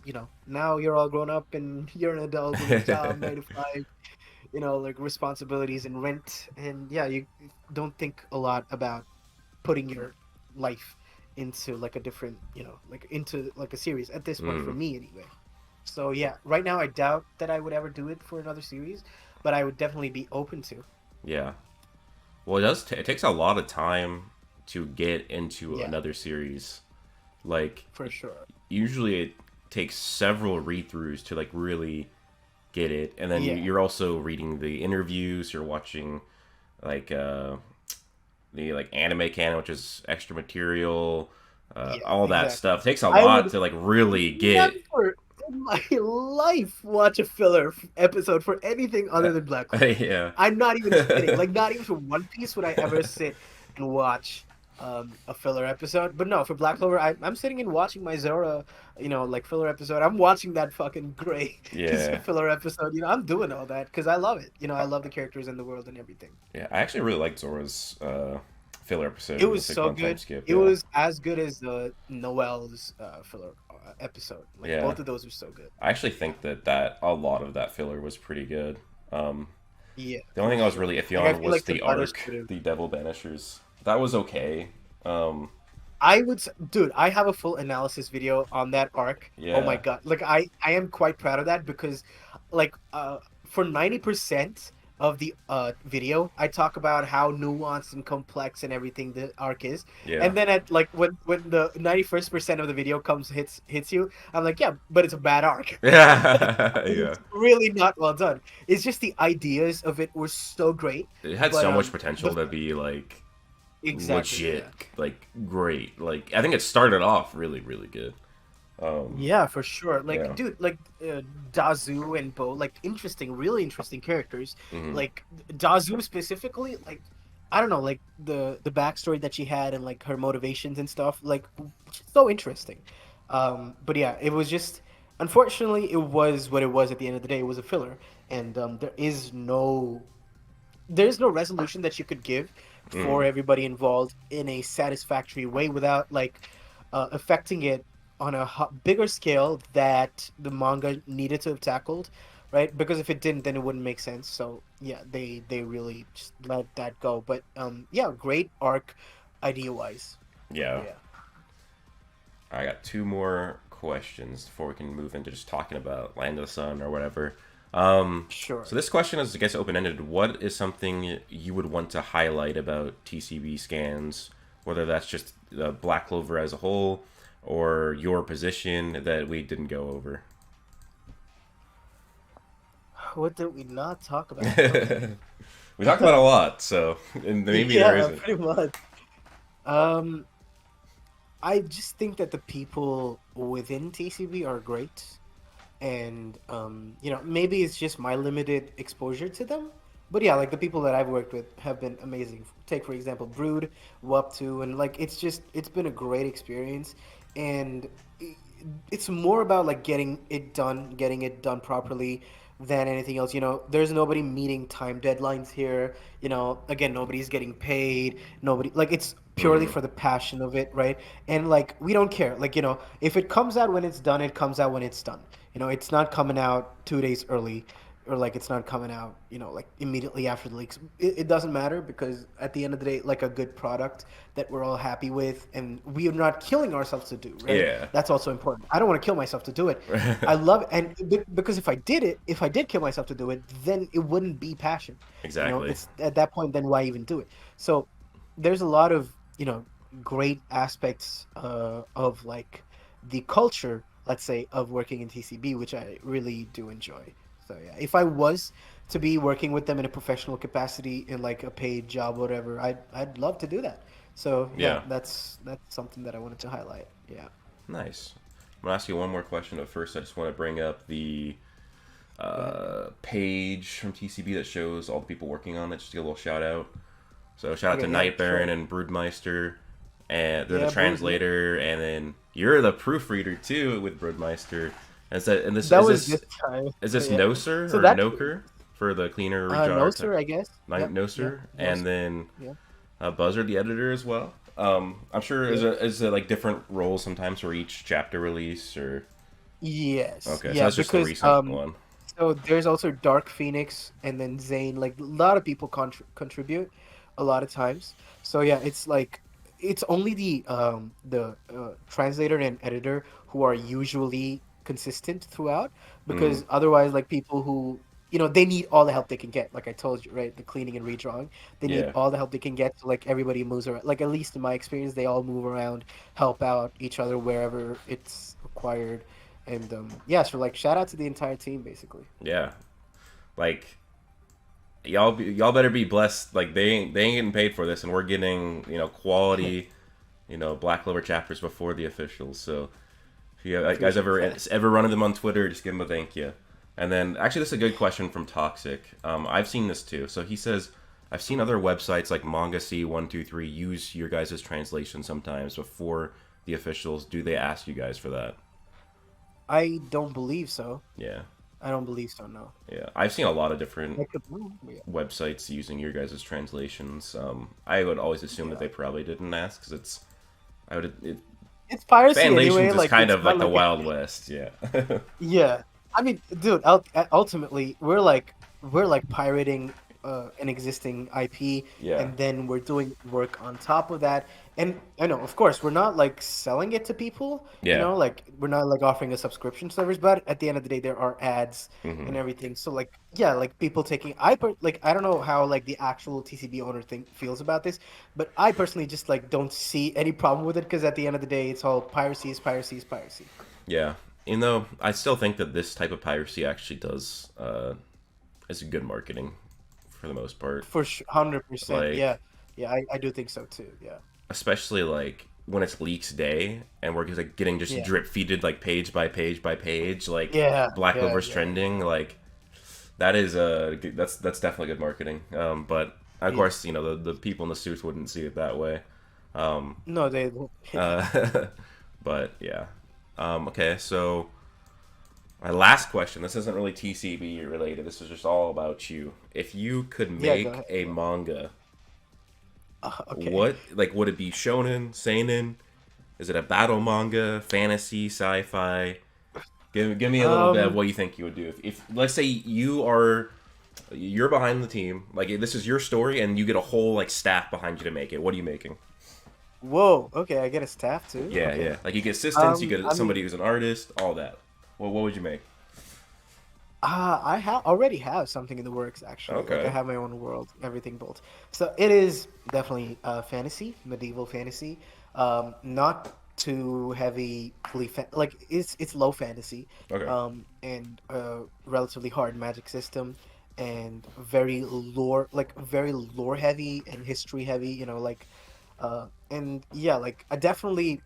now you're all grown up and you're an adult with a job, 9 to 5, like responsibilities and rent, and yeah, you don't think a lot about putting your life into like a different, like into like a series at this point for Mm. me anyway. So yeah, right now I doubt that I would ever do it for another series, but I would definitely be open to. Yeah. Well, it does. It takes a lot of time to get into Yeah, another series. Like, for sure. usually it takes several read throughs to like really get it. And then Yeah, you're also reading the interviews. You're watching like the like anime canon, which is extra material. yeah, All that exactly. stuff takes a I lot would to like really get. never in my life watch a filler episode for anything other than Black Clover. Yeah. I'm not even kidding. Like, not even for One Piece would I ever sit and watch a filler episode. But no, for Black Clover, I'm sitting and watching my Zora, like filler episode. I'm watching that fucking Gray Yeah. filler episode. I'm doing all that because I love it. I love the characters and the world and everything. Yeah, I actually really liked Zora's filler episode. It It was was like so one time good. skip. It Yeah, was as good as the Noel's filler episode. Like yeah. both of those are so good. I actually think that a lot of that filler was pretty good. Yeah, The only for thing I was sure. really iffy Like I on feel was like the the artist arc, could have. the Devil Banishers. That was okay. Dude, I have a full analysis video on that arc. Oh my Yeah, god. Like I am quite proud of that because like for 90% of the video, I talk about how nuanced and complex and everything the arc is. yeah, And then at like when the 91st% of the video hits you, I'm like, yeah, but it's a bad arc. yeah, yeah. It's really not well done. It's just the ideas of it were so great, It had but so much the potential to be like exactly, legit, yeah. like great. Like I think it started off really, really good. Um, Yeah, for sure. Like, yeah. dude, like Dazu and Bo, like interesting, really interesting characters. Hmm. Like Dazu specifically, like I don't know, like the backstory that she had and like her motivations and stuff, like so interesting. But yeah, it was just unfortunately it was what it was at the end of the day. It was a filler, and there's no resolution that you could give for Hmm. everybody involved in a satisfactory way without like affecting it on a bigger scale that the manga needed to have tackled, right? Because if it didn't, then it wouldn't make sense. So yeah, they really just let that go. But yeah, great arc, idea wise. Yeah. Yeah, I got two more questions before we can move into just talking about Land of the Sun or whatever. sure. So this question is, I guess, open-ended. What is something you would want to highlight about TCB scans, whether that's just the Black Clover as a whole or your position that we didn't go over? What did we not talk about? We talked about a lot, so and maybe there Yeah, isn't. pretty much. Um, I just think that the people within TCB are great. And maybe it's just my limited exposure to them, but yeah, like the people that I've worked with have been amazing. Take for example Brood, Wap2, and like it's been a great experience, and i- it's more about like getting it done properly than anything else. There's nobody meeting time deadlines here. Again, nobody's getting paid. Nobody, like, it's purely Hmm. for the passion of it, right? And like we don't care. Like, if it comes out when it's done, it comes out when it's done. It's not coming out 2 days early, or like it's not coming out, like immediately after the leaks. It doesn't matter because at the end of the day, like a good product that we're all happy with, and we are not killing ourselves to do, right? Yeah. That's also important. I don't want to kill myself to do it. I love it, and because if I did kill myself to do it, then it wouldn't be passion. Exactly. It's at that point, then why even do it? So there's a lot of great aspects of like the culture, let's say, of working in TCB, which I really do enjoy. So yeah, if I was to be working with them in a professional capacity in like a paid job, or whatever, I'd love to do that. So yeah, Yeah. that's something that I wanted to highlight. Yeah. Nice. I'm gonna ask you one more question, but first I just want to bring up the Go ahead. page from TCB that shows all the people working on it. Just to give a little shout out. So shout out to Okay. Yeah. Night Baron Sure. and Broodmeister, and they're the Yeah, Bruce. Yeah. translator, and then you're the proofreader too with Broodmeister. And so, and this That was this time. is So this yeah. Noser So or that Noker for the cleaner rejar no type? sir, I guess. Night Yep. Yep. Noser, No and sir. then Yeah. Buzzard the editor as well. I'm sure Yeah. is it like different roles sometimes for each chapter release or Yes. okay, so Yeah. that's just the Because recent one. so there's also Dark Phoenix and then Zane. Like a lot of people contribute a lot of times. So yeah, it's like it's only the translator and editor who are usually consistent throughout, Mm, because otherwise, like, people who they need all the help they can get. Like I told you, right? The cleaning and redrawing, they need yeah, all the help they can get. So like everybody moves around. Like, at least in my experience, they all move around, help out each other wherever it's required. And yeah, so like shout out to the entire team basically. yeah. Like y'all better be blessed. Like they ain't getting paid for this, and we're getting quality Black Clover chapters before the officials. So if you guys Appreciate that. ever run into them on Twitter, just give them a thank you. And then actually, this is a good question from Toxic. I've seen this too. So he says, I've seen other websites like Manga C123 use your guys' translation sometimes before the officials. Do they ask you guys for that? I don't believe so. Yeah. I don't believe so. No. Yeah, I've seen a lot of different I could, yeah. websites using your guys' translations. I would always assume that Yeah. they probably didn't ask because I would It's piracy anyway. Fanlations is Like kind it's of not like the like Wild West. Yeah. yeah. I mean, dude. Ultimately, we're like pirating an existing IP, Yeah. and then we're doing work on top of that. And I know, of course, we're not like selling it to people. Yeah. Like we're not like offering a subscription service. But at the end of the day, there are ads Hmm. and everything. So like, yeah, like people taking. Like I don't know how like the actual TCB owner thing feels about this, but I personally just like don't see any problem with it because at the end of the day, it's all piracy is piracy is piracy. Yeah. You know, I still think that this type of piracy actually does is good marketing for the most part. For sure, 100%. Yeah, Like, yeah, I do think so too. Yeah, especially like when it's leaks day and we're just like getting just yeah, drip feeded like page by page by page, like yeah, Black yeah, Clover's yeah, trending. Like that is that's definitely good marketing. But of yeah. course, the people in the suits wouldn't see it that way. Um, No, they. Yeah. uh, but yeah. Okay, so my last question. This isn't really TCB related. This is just all about you. If you could Yeah, go make ahead. a manga, Okay. what like would it be shonen, seinen? Is it a battle manga, fantasy, sci-fi? Give me a little bit of Um. what you think you would do if let's say you're behind the team, like this is your story and you get a whole like staff behind you to make it. What are you making? Whoa. Okay, I get a staff too. Yeah, Okay. yeah. Like you get assistants, you get I somebody mean, who's an artist, all that. Well, what would you make? I have already have something in the works actually. Like I Okay. have my own world, everything built. So it is definitely fantasy, medieval fantasy. Not too heavy, like it's low fantasy, Okay. and relatively hard magic system, and very lore heavy and history heavy. And yeah, like I definitely.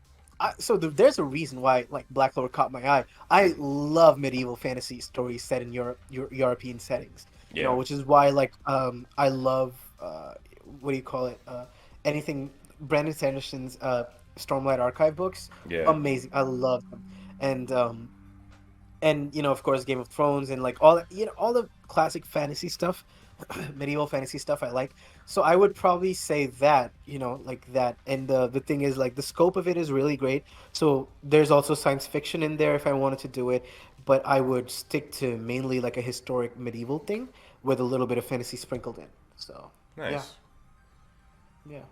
There's a reason why like Black Clover caught my eye. I love medieval fantasy stories set in European settings. Yeah. Which is why like I love what do you call it? Anything Brandon Sanderson's Stormlight Archive books. Yeah. Amazing. I love them. And of course Game of Thrones and like all the classic fantasy stuff, medieval fantasy stuff I like. So I would probably say that, like that. And the thing is like the scope of it is really great. So there's also science fiction in there if I wanted to do it, but I would stick to mainly like a historic medieval thing with a little bit of fantasy sprinkled in. So yeah, Nice. yeah.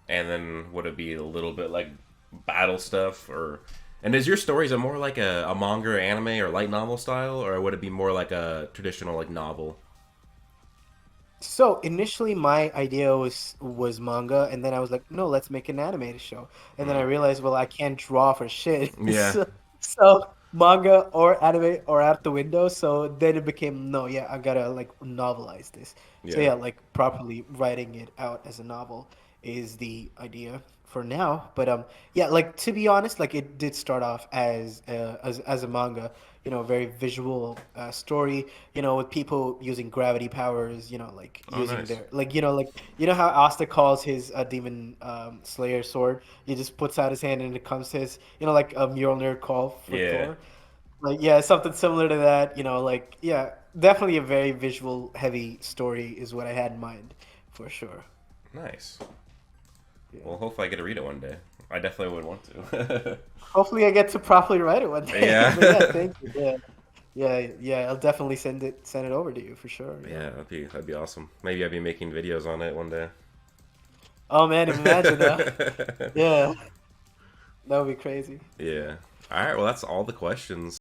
And then would it be a little bit like battle stuff or and is your stories a more like a manga or anime or light novel style or would it be more like a traditional like novel? So initially, my idea was manga, and then I was like, no, let's make an animated show. And then I Mm. realized, well, I can't draw for shit, Yeah. so manga or anime or out the window. So then it became, no, yeah, I gotta like novelize this. So Yeah. yeah, like properly writing it out as a novel is the idea for now. But yeah, like to be honest, like it did start off as a manga, very visual story, with people using gravity powers, like Oh, using nice. their like how Asta calls his demon slayer sword. He just puts out his hand and it comes to his, like a mural nerd call for Yeah. Thor. Like yeah, something similar to that. Like yeah, definitely a very visual heavy story is what I had in mind, for sure. Nice. Yeah. Well, hopefully I get to read it one day. I definitely would want to. Hopefully, I get to properly write it one day. But yeah, Yeah. thank you. Yeah, yeah, yeah. I'll definitely send it over to you for sure. Yeah. Yeah, that'd be awesome. Maybe I'd be making videos on it one day. Oh man, imagine that. Yeah, that would be crazy. Yeah. All right. Well, that's all the questions.